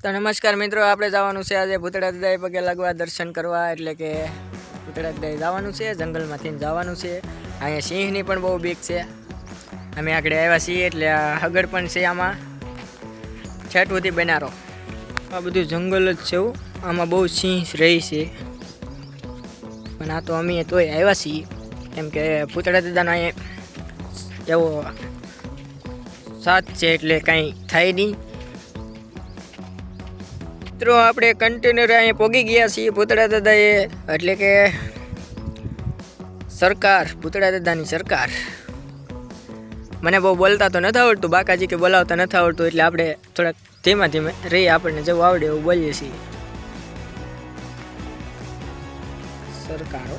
તો નમસ્કાર મિત્રો, આપણે જવાનું છે આજે ભૂતળા દાદાએ પગે લાગવા દર્શન કરવા, એટલે કે ભૂતળા દાદાએ જવાનું છે, જંગલમાંથી જવાનું છે. અહીંયા સિંહની પણ બહુ બીક છે. અમે આગળ આવ્યા છીએ એટલે હગડ પણ છે આમાં, છેટ સુધી બનારો. આ બધું જંગલ જ છે, આમાં બહુ સિંહ રહી છે. પણ આ તો અમે તોય આવ્યા છીએ, કેમ કે ભૂતળા દાદાનો અહીંયા એવો સાથ છે એટલે કાંઈ થાય નહીં. મિત્રો આપણે કન્ટેનર અહીંયા પહોંચી ગયા છીએ ભૂતળા દાદાએ, એટલે કે સરકાર, ભૂતળા દાદાની સરકાર. મને બહુ બોલતા તો નથી આવડતું, બાકાજી કે બોલાવતા નથી આવડતું, એટલે આપણે થોડાક ધીમે ધીમે રહી, આપણને જેવું આવડે એવું બોલીએ છીએ. સરકારો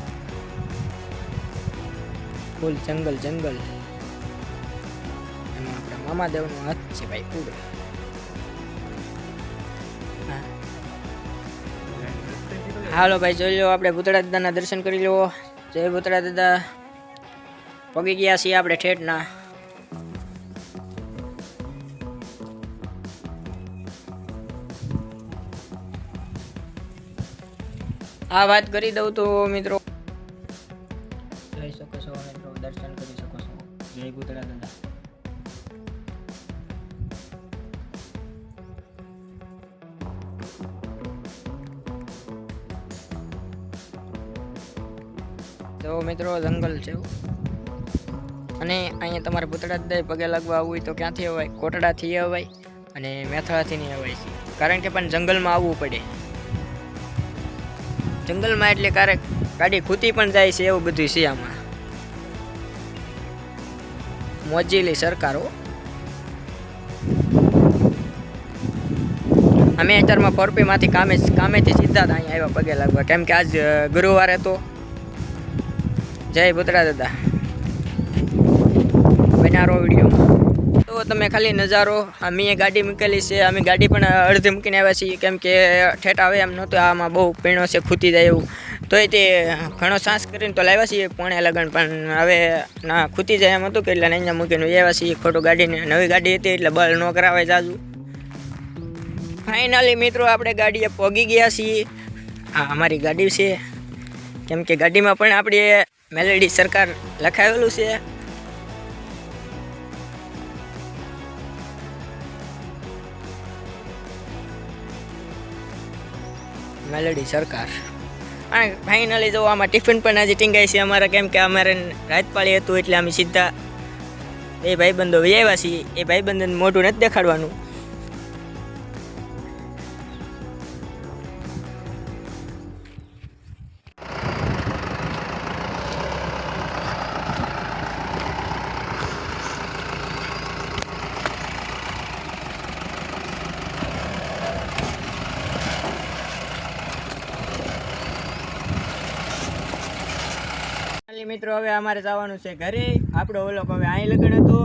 ફૂલ જંગલ જંગલ, એમાં આપણા મામાદેવનો હાથ છે ભાઈ પૂરો. હાલો ભાઈ, જોઈ લો, આપણે ભૂતળા દાદાના દર્શન કરી લો. જય ભૂતળા દાદા. પગી ગયા છીએ આપણે ઠેઠના. આ વાત કરી દઉં તો મિત્રો જોઈ શકો છો, મિત્રો દર્શન કરી શકો છો. જય ભૂતળા દાદા. તો મિત્રો જંગલ છે, અને અહીંયા તમારે ભૂતળા દાદાએ પગે લાગવા આવવું હોય તો ક્યાંથી અવાય? કોટડાથી અવાય અને મેથળાથી નહીં અવાય છે, કારણ કે પણ જંગલમાં આવવું પડે. જંગલમાં એટલે ક્યારેક ગાડી ખૂતી પણ જાય છે, એવું બધું છે આમાં. મોજીલી સરકારો. અમે અત્યારમાં પરપીમાંથી કામેથી સીધા અહીંયા આવ્યા પગે લાગવા, કેમ કે આજ ગુરુવારે તો. જય ભૂતળા દાદા. બનારો વિડીયોમાં તો તમે ખાલી નજારો. અમે ગાડી મૂકેલી છે, અમે ગાડી પણ અડધી મૂકીને આવ્યા છીએ, કેમ કે ઠેઠ આવે એમ નહોતું. આમાં બહુ પીણો છે, ખૂતી જાય એવું. તોય તે ઘણો સાંસ કરીને તો લાવ્યા છીએ પોણે લગન, પણ હવે ના ખૂતી જાય એમ હતું કે એટલે અહીંયા મૂકીને આવ્યા છીએ. ખોટું ગાડીને નવી ગાડી હતી એટલે બળ ન કરાવે જાજુ. ફાઇનલી મિત્રો આપણે ગાડીએ પહોંચી ગયા છીએ. આ અમારી ગાડી છે, કેમ કે ગાડીમાં પણ આપણી મેલેડી સરકાર લખાવેલું છે. મેલેડી સરકાર. અને ફાઇનલી જો આમાં ટિફિન પણ આજે ટીંગાય છે અમારા, કેમ કે અમારે રાતપાળી હતું એટલે અમે સીધા એ ભાઈબંધો આવ્યા છીએ. એ ભાઈબંધોને મોઢું નથી દેખાડવાનું. મિત્રો હવે અમારે જવાનું છે ઘરે. આપણો વ્લોગ હવે અહીં લગન હતો,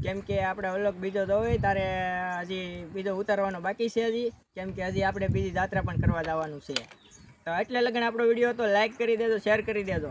કેમ કે આપણે વ્લોગ બીજો તો હોય તારે હજી બીજો ઉતારવાનો બાકી છે હજી, કેમ કે હજી આપણે બીજી જાત્રા પણ કરવા જવાનું છે. તો એટલે લગન આપણો વિડીયો તો લાઈક કરી દેજો, શેર કરી દેજો.